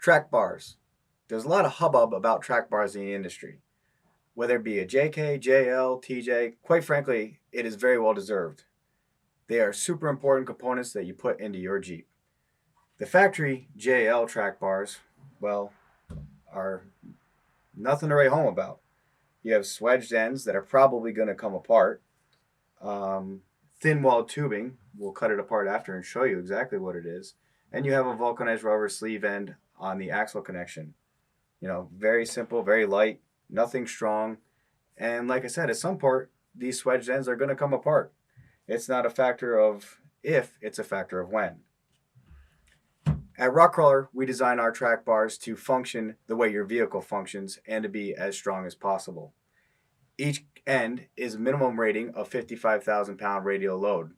Track bars. There's a lot of hubbub about track bars in the industry. Whether it be a JK, JL, TJ, quite frankly, it is very well deserved. They are super important components that you put into your Jeep. The factory JL track bars, well, are nothing to write home about. You have swedged ends that are probably going to come apart. Thin walled tubing, we'll cut it apart after and show you exactly what it is. And you have a vulcanized rubber sleeve end on the axle connection. Very simple, very light, nothing strong. And like I said, at some part, these swedged ends are going to come apart. It's not a factor of if, it's a factor of when. At Krawler, we design our track bars to function the way your vehicle functions and to be as strong as possible. Each end is a minimum rating of 55,000 pound radial load.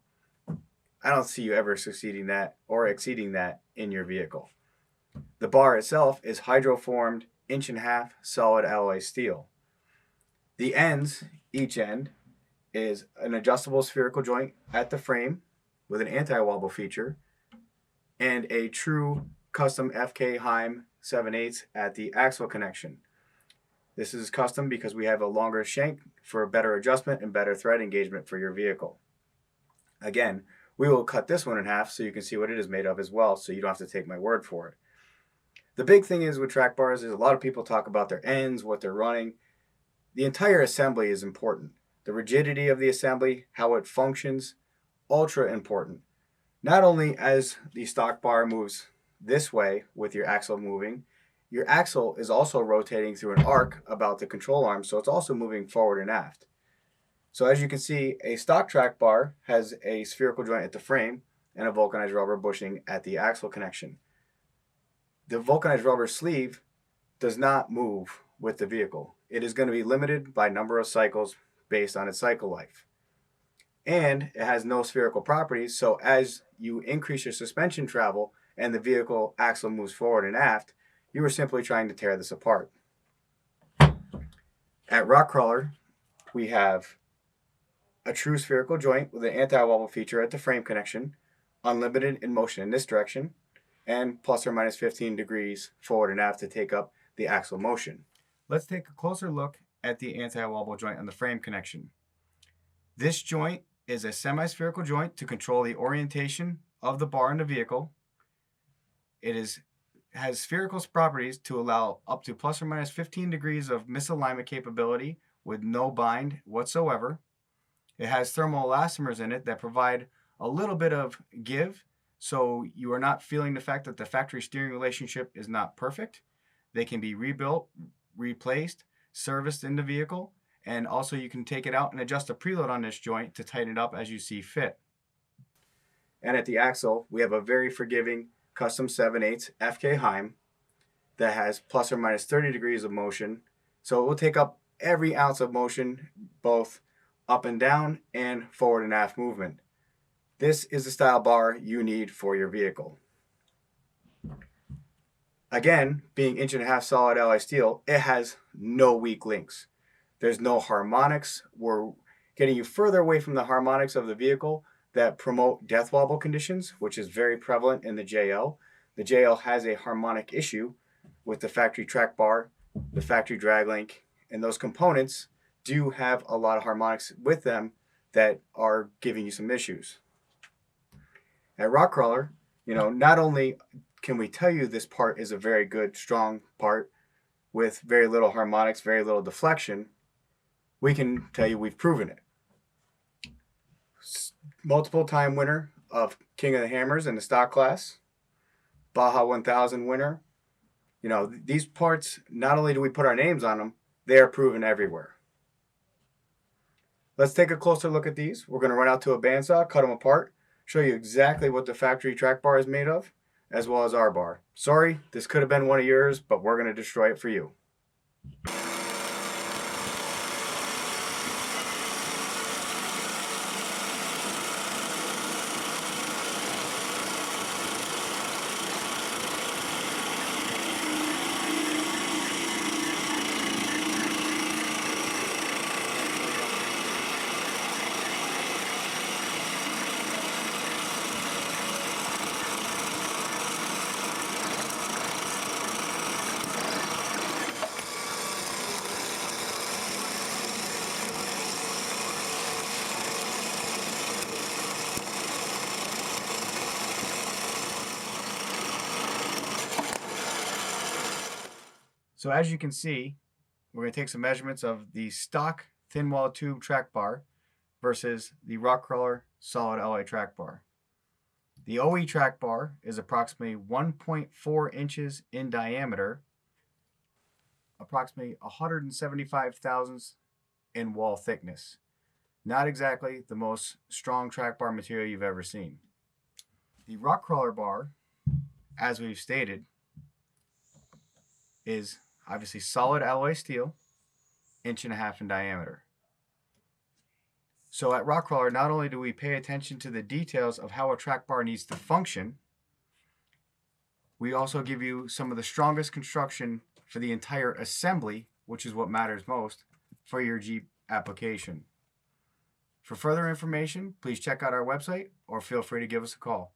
I don't see you ever succeeding that or exceeding that in your vehicle. The bar itself is hydroformed 1.5" solid alloy steel. The ends, each end, is an adjustable spherical joint at the frame with an anti-wobble feature and a true custom FK Heim 7/8 at the axle connection. This is custom because we have a longer shank for better adjustment and better thread engagement for your vehicle. Again, we will cut this one in half so you can see what it is made of as well, so you don't have to take my word for it. The big thing is with track bars is a lot of people talk about their ends, what they're running. The entire assembly is important. The rigidity of the assembly, how it functions, ultra important. Not only as the stock bar moves this way with your axle moving, your axle is also rotating through an arc about the control arm, so it's also moving forward and aft. So as you can see, a stock track bar has a spherical joint at the frame and a vulcanized rubber bushing at the axle connection. The vulcanized rubber sleeve does not move with the vehicle. It is going to be limited by number of cycles based on its cycle life. And it has no spherical properties, so as you increase your suspension travel and the vehicle axle moves forward and aft, you are simply trying to tear this apart. At Krawler, we have a true spherical joint with an anti-wobble feature at the frame connection, unlimited in motion in this direction, and plus or minus 15 degrees forward and aft to take up the axle motion. Let's take a closer look at the anti-wobble joint on the frame connection. This joint is a semi-spherical joint to control the orientation of the bar in the vehicle. It has spherical properties to allow up to plus or minus 15 degrees of misalignment capability with no bind whatsoever. It has thermal elastomers in it that provide a little bit of give, so you are not feeling the fact that the factory steering relationship is not perfect. They can be rebuilt, replaced, serviced in the vehicle, and also you can take it out and adjust the preload on this joint to tighten it up as you see fit. And at the axle, we have a very forgiving custom 7/8 FK Heim that has plus or minus 30 degrees of motion, so it will take up every ounce of motion, both up and down and forward and aft movement. This is the style bar you need for your vehicle. Again, being 1.5" solid alloy steel, it has no weak links. There's no harmonics. We're getting you further away from the harmonics of the vehicle that promote death wobble conditions, which is very prevalent in the JL. The JL has a harmonic issue with the factory track bar, the factory drag link, and those components do have a lot of harmonics with them that are giving you some issues. At Krawler, not only can we tell you this part is a very good, strong part with very little harmonics, very little deflection, we can tell you we've proven it. Multiple time winner of King of the Hammers in the stock class, Baja 1000 winner. These parts, not only do we put our names on them, they are proven everywhere. Let's take a closer look at these. We're going to run out to a bandsaw, cut them apart, show you exactly what the factory track bar is made of, as well as our bar. Sorry, this could have been one of yours, but we're going to destroy it for you. So as you can see, we're going to take some measurements of the stock thin wall tube track bar versus the Krawler solid alloy track bar. The OE track bar is approximately 1.4 inches in diameter, approximately 175 thousandths in wall thickness. Not exactly the most strong track bar material you've ever seen. The Krawler bar, as we've stated, is obviously solid alloy steel, 1.5 inches in diameter. So at Krawler, not only do we pay attention to the details of how a track bar needs to function, we also give you some of the strongest construction for the entire assembly, which is what matters most for your Jeep application. For further information, please check out our website or feel free to give us a call.